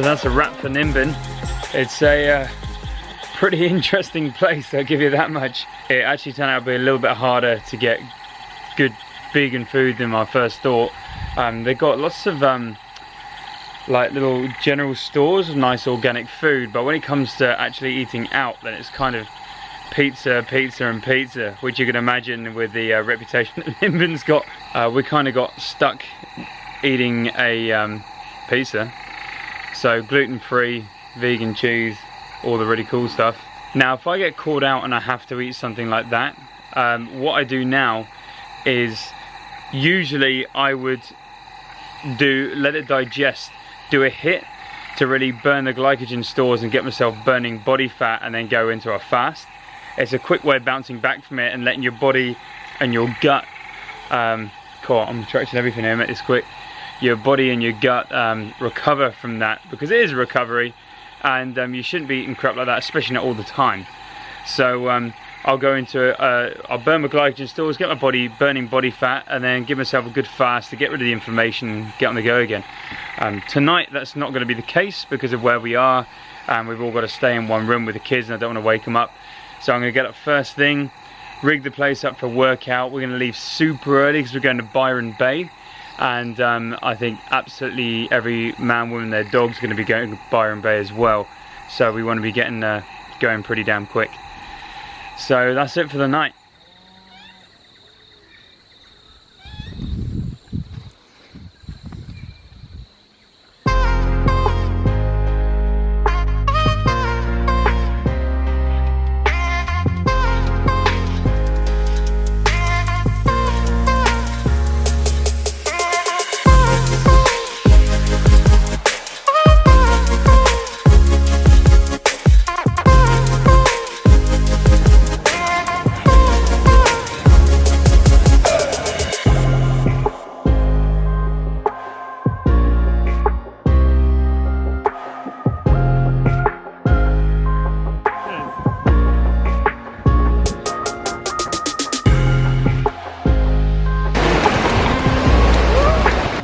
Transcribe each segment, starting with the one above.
that's a wrap for Nimbin. It's a pretty interesting place, I'll give you that much. It actually turned out to be a little bit harder to get good vegan food than I first thought. They got lots of like little general stores of nice organic food, but when it comes to actually eating out, then it's kind of pizza, pizza and pizza, which you can imagine with the reputation that Nimbin's got. We kind of got stuck eating a pizza. So gluten-free, vegan cheese, all the really cool stuff. Now if I get called out and I have to eat something like that, what I do now is usually I would let it digest, do a HIIT to really burn the glycogen stores and get myself burning body fat, and then go into a fast. It's a quick way of bouncing back from it and letting your body and your gut, cool, I'm directing everything here, make this quick. Your body and your gut recover from that, because it is a recovery, and you shouldn't be eating crap like that, especially not all the time. So I'll go into, I'll burn my glycogen stores, get my body burning body fat, and then give myself a good fast to get rid of the inflammation and get on the go again. Tonight that's not going to be the case because of where we are, and we've all got to stay in one room with the kids and I don't want to wake them up. So I'm going to get up first thing, rig the place up for a workout. We're going to leave super early because we're going to Byron Bay, and I think absolutely every man, woman, their dog's going to be going to Byron Bay as well. So we want to be getting going pretty damn quick. So that's it for the night.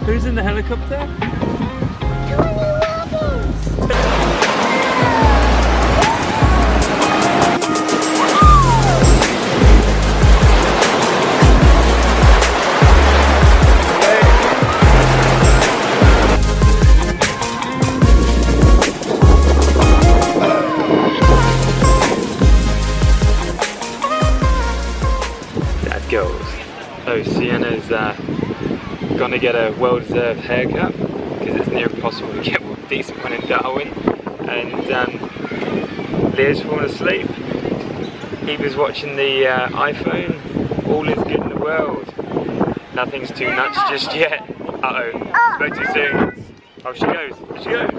Who's in the helicopter? That goes. Oh, Sienna's gonna get a well-deserved haircut because it's near impossible to get a decent one in Darwin, and Leah's fallen asleep. Eva's watching the iPhone. All is good in the world. Nothing's too nuts just yet. Uh-oh, spoke too soon. Oh, she goes, she goes.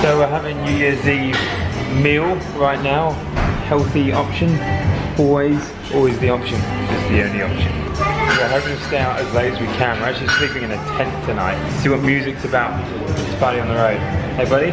So we're having New Year's Eve meal right now. Healthy option, always the option, just the only option. We're hoping to stay out as late as we can. We're actually sleeping in a tent tonight. See what music's about. It's Buddy on the road. Hey buddy?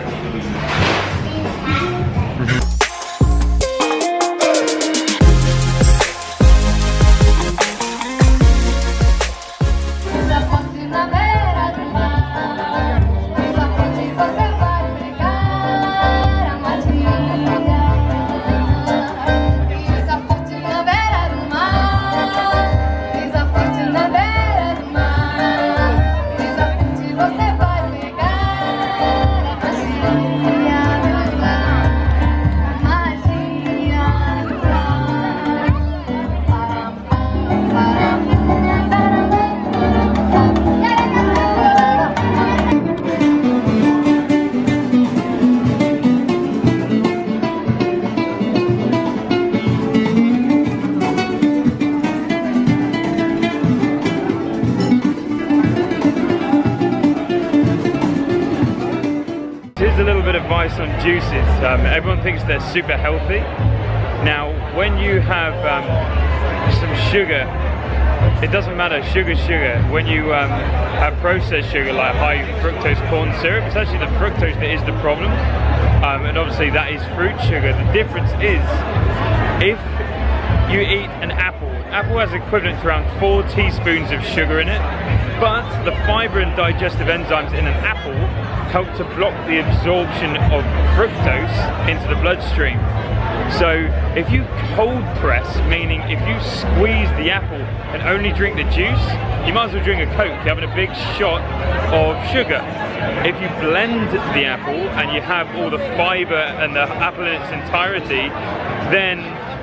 advice on juices. Everyone thinks they're super healthy. Now, when you have some sugar, it doesn't matter, sugar's sugar. When you have processed sugar like high fructose corn syrup, it's actually the fructose that is the problem. And obviously that is fruit sugar. The difference is, if you eat an apple has equivalent to around 4 teaspoons of sugar in it, but the fiber and digestive enzymes in an apple help to block the absorption of fructose into the bloodstream. So if you cold press, meaning if you squeeze the apple and only drink the juice, you might as well drink a Coke. You're having a big shot of sugar. If you blend the apple and you have all the fiber and the apple in its entirety, then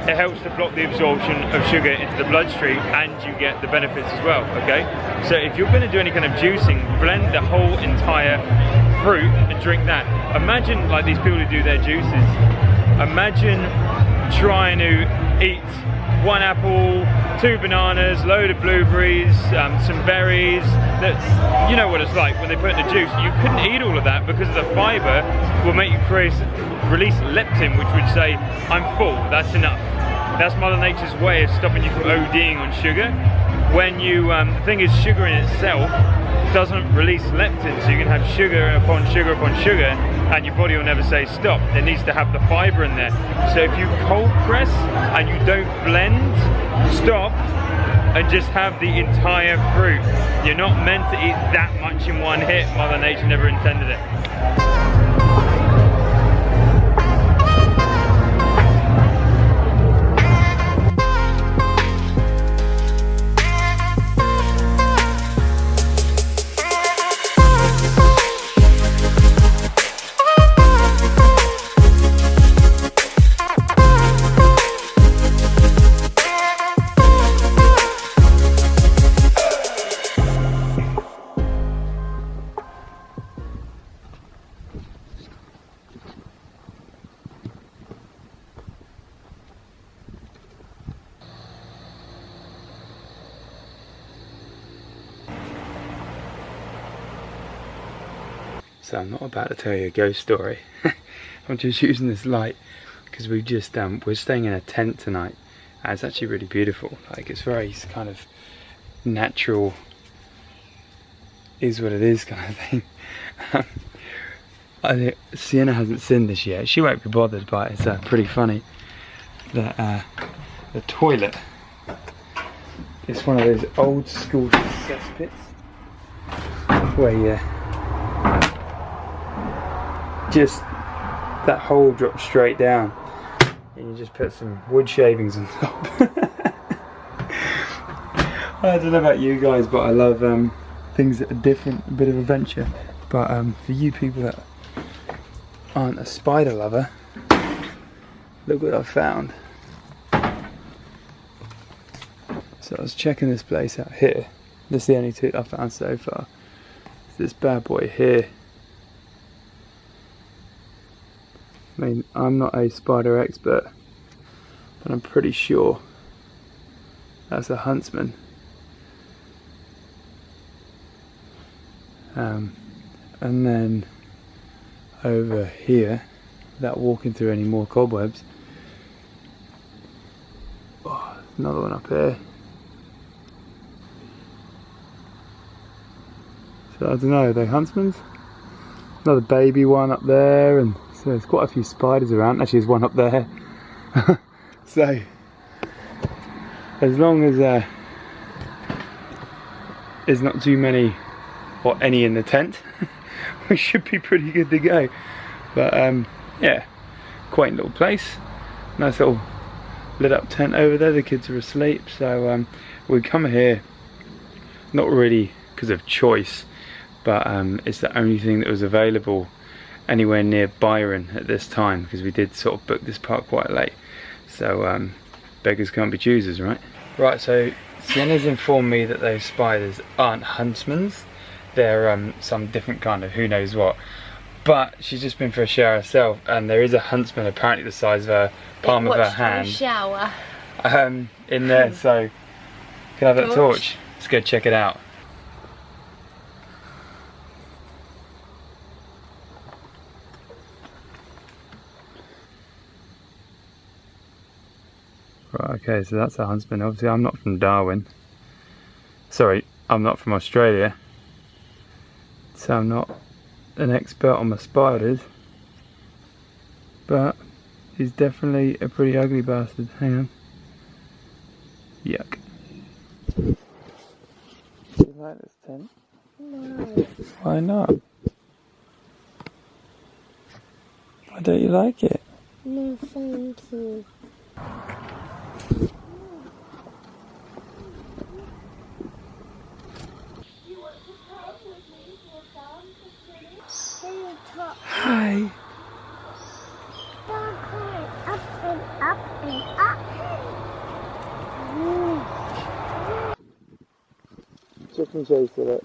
it helps to block the absorption of sugar into the bloodstream, and you get the benefits as well, okay? So if you're going to do any kind of juicing, blend the whole entire fruit and drink that. Imagine, like these people who do their juices, imagine trying to eat 1 apple, 2 bananas, load of blueberries, some berries. You know what it's like when they put in the juice. You couldn't eat all of that because the fiber will make you release leptin, which would say, I'm full, that's enough. That's Mother Nature's way of stopping you from ODing on sugar. When you, the thing is, sugar in itself doesn't release leptin, so you can have sugar upon sugar upon sugar, and your body will never say stop. It needs to have the fiber in there. So if you cold press and you don't blend, stop and just have the entire fruit. You're not meant to eat that much in one hit. Mother Nature never intended it. So I'm not about to tell you a ghost story. I'm just using this light because we just we're staying in a tent tonight, and it's actually really beautiful. Like, it's very kind of natural, is what it is kind of thing. I think Sienna hasn't seen this yet. She won't be bothered, but it's pretty funny that the toilet is one of those old school cesspits where you just, that hole drops straight down and you just put some wood shavings on top. I don't know about you guys, but I love things that are different, a bit of adventure. But for you people that aren't a spider lover, look what I found. So I was checking this place out here. This is the only two I found so far. This bad boy here. I mean, I'm not a spider expert, but I'm pretty sure that's a huntsman. And then over here, without walking through any more cobwebs, oh, another one up here. So I don't know, are they huntsmen? Another baby one up there, and so there's quite a few spiders around. Actually, there's one up there. So as long as there's not too many or any in the tent, we should be pretty good to go. But yeah, quaint little place. Nice little lit up tent over there. The kids are asleep, so we come here not really because of choice, but it's the only thing that was available anywhere near Byron at this time, because we did sort of book this park quite late. So beggars can't be choosers, right? Right, so Sienna's informed me that those spiders aren't huntsmen's. They're some different kind of who knows what. But she's just been for a shower herself, and there is a huntsman apparently the size of her palm of her hand. Shower. In there, so can I have that torch? Let's go check it out. Okay, so that's a huntsman. Obviously I'm not from Darwin. Sorry, I'm not from Australia. So I'm not an expert on the spiders. But he's definitely a pretty ugly bastard. Hang on. Yuck. Do you like this tent? No. Why not? Why don't you like it? No, thank you. Hi. Up and up and up. Chicken chase with it.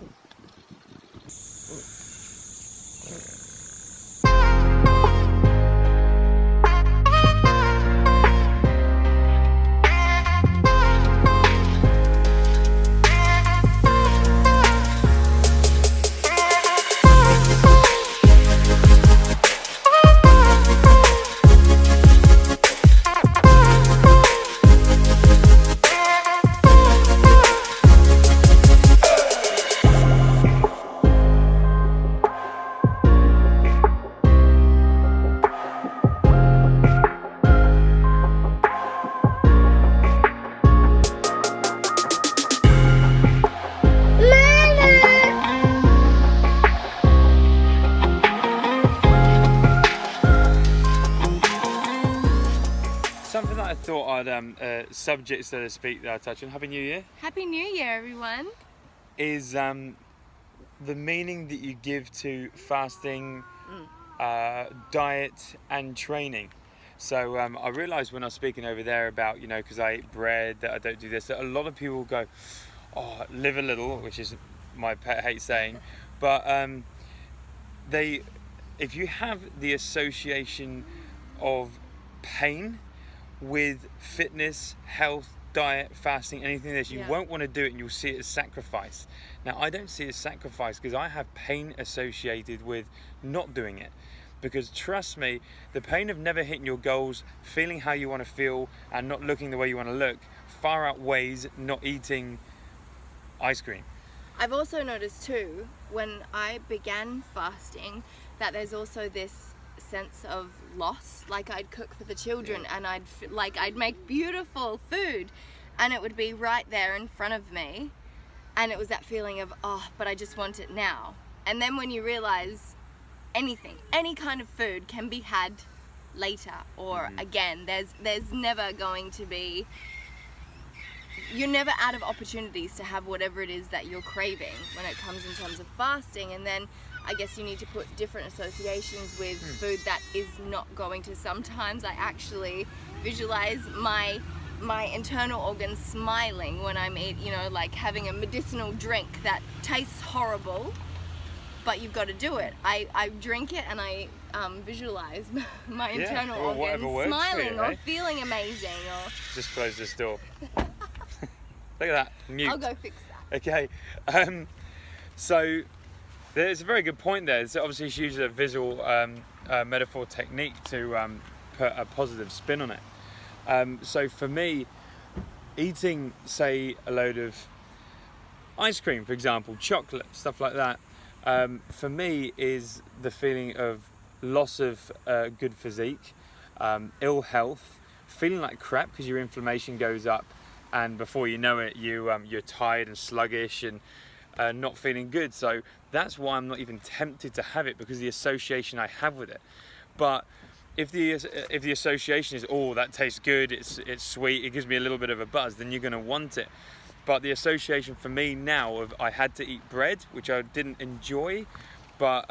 Something that I thought I'd subject, so to speak, that I touch on. Happy New Year. Happy New Year, everyone. Is the meaning that you give to fasting, diet, and training. So I realised when I was speaking over there about, you know, because I ate bread, that I don't do this, that a lot of people go, oh, live a little, which is my pet hate saying, but if you have the association of pain with fitness, health, diet, fasting, anything like this, you won't want to do it, and you'll see it as sacrifice. Now, I don't see it as sacrifice because I have pain associated with not doing it. Because trust me, the pain of never hitting your goals, feeling how you want to feel, and not looking the way you want to look far outweighs not eating ice cream. I've also noticed too, when I began fasting, that there's also this sense of loss. Like, I'd cook for the children and I'd make beautiful food and it would be right there in front of me, and it was that feeling of, oh, but I just want it now. And then when you realize anything, any kind of food can be had later or again, there's never going to be, you're never out of opportunities to have whatever it is that you're craving when it comes in terms of fasting. And then I guess you need to put different associations with food that is not going to. Sometimes I actually visualize my internal organs smiling when I'm eating, you know, like having a medicinal drink that tastes horrible, but you've got to do it. I drink it and I visualize my internal organs smiling or feeling amazing. Or just close this door. Look at that, mute. I'll go fix that. Okay, so there's a very good point there. So obviously she uses a visual metaphor technique to put a positive spin on it. So for me, eating, say, a load of ice cream, for example, chocolate, stuff like that, for me is the feeling of loss of good physique, ill health, feeling like crap because your inflammation goes up, and before you know it, you're tired and sluggish and not feeling good. So that's why I'm not even tempted to have it, because the association I have with it. But if the association is, oh, that tastes good, it's sweet, it gives me a little bit of a buzz, then you're going to want it. But the association for me now of I had to eat bread, which I didn't enjoy, but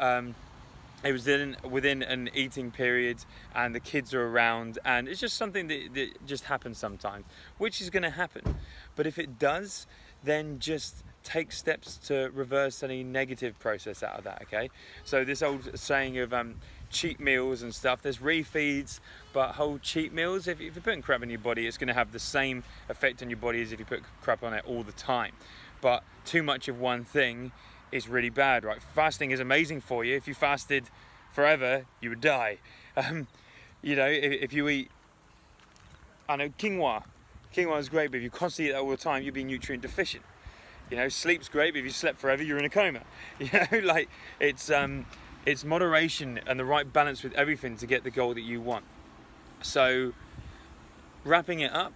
it was within an eating period and the kids are around, and it's just something that just happens sometimes, which is going to happen. But if it does, then just take steps to reverse any negative process out of that, okay? So this old saying of cheat meals and stuff, there's refeeds, but whole cheat meals, if you're putting crap in your body, it's going to have the same effect on your body as if you put crap on it all the time. But too much of one thing is really bad, right? Fasting is amazing for you. If you fasted forever, you would die. You know, if you eat, I know, quinoa king one's great, but if you constantly eat that all the time, you'll be nutrient deficient. You know, sleep's great, but if you slept forever, you're in a coma. You know, like it's moderation and the right balance with everything to get the goal that you want. So wrapping it up,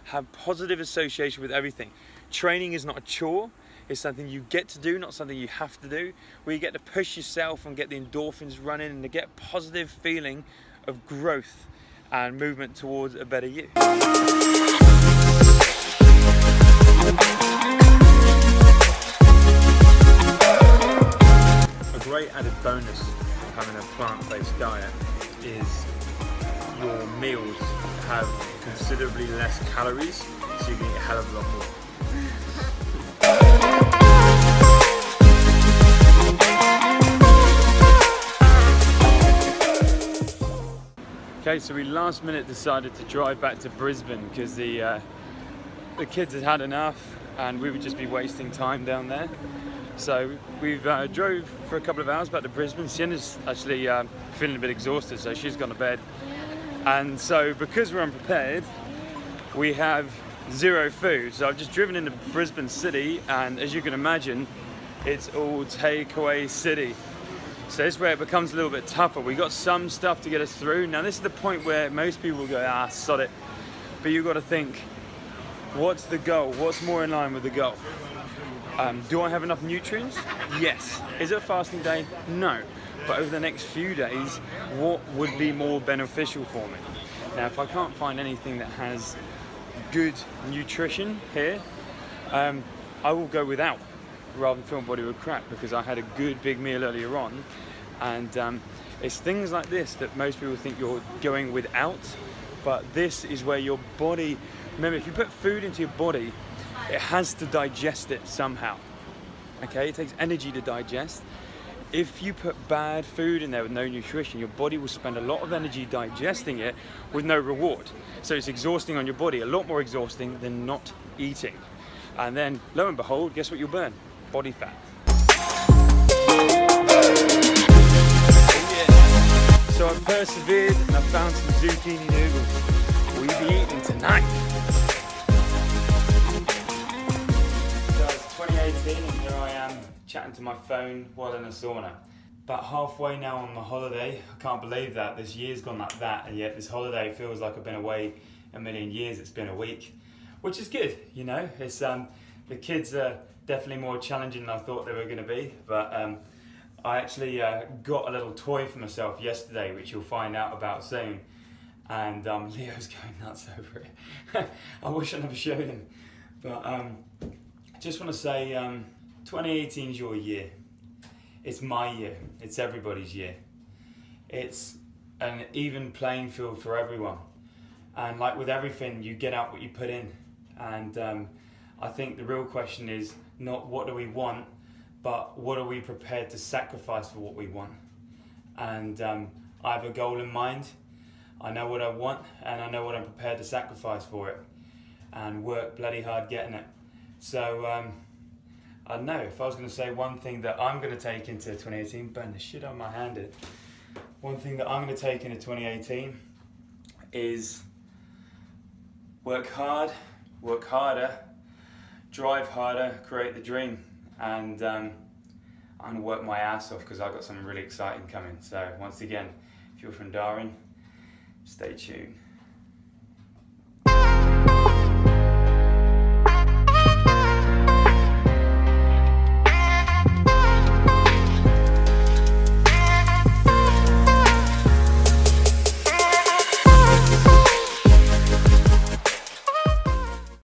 have positive association with everything. Training is not a chore, it's something you get to do, not something you have to do, where you get to push yourself and get the endorphins running and to get a positive feeling of growth and movement towards a better you. A great added bonus of having a plant-based diet is your meals have considerably less calories, so you can eat a hell of a lot more. Okay, so we last minute decided to drive back to Brisbane because the kids had had enough and we would just be wasting time down there. So we've drove for a couple of hours back to Brisbane. Sienna's actually feeling a bit exhausted, so she's gone to bed. And so because we're unprepared, we have zero food. So I've just driven into Brisbane city, and as you can imagine, it's all takeaway city. So this is where it becomes a little bit tougher. We got some stuff to get us through. Now this is the point where most people will go, ah, sod it. But you've got to think, what's the goal? What's more in line with the goal? Do I have enough nutrients? Yes. Is it a fasting day? No. But over the next few days, what would be more beneficial for me? Now, if I can't find anything that has good nutrition here, I will go without, rather than fill my body with crap, because I had a good big meal earlier on. And it's things like this that most people think you're going without, but this is where your body, remember, if you put food into your body, it has to digest it somehow. Okay, it takes energy to digest. If you put bad food in there with no nutrition, your body will spend a lot of energy digesting it with no reward. So it's exhausting on your body, a lot more exhausting than not eating. And then, lo and behold, guess what you'll burn? Body fat. So I persevered and I found some zucchini noodles. We'll be eating tonight. So it's 2018 and here I am chatting to my phone while in a sauna. About halfway now on my holiday. I can't believe that this year's gone like that, and yet this holiday feels like I've been away a million years. It's been a week, which is good, you know. It's the kids are definitely more challenging than I thought they were going to be, but I actually got a little toy for myself yesterday, which you'll find out about soon, and Leo's going nuts over it. I wish I never showed him, but I just want to say 2018 is your year. It's my year. It's everybody's year. It's an even playing field for everyone. And like with everything, you get out what you put in. And I think the real question is not what do we want, but what are we prepared to sacrifice for what we want? And I have a goal in mind. I know what I want, and I know what I'm prepared to sacrifice for it, and work bloody hard getting it. So I don't know, if I was going to say one thing that I'm going to take into 2018, burn the shit on my hand it. One thing that I'm going to take into 2018 is work hard, work harder, drive harder, create the dream. And I'm going to work my ass off because I've got something really exciting coming. So once again, if you're from Darwin, stay tuned.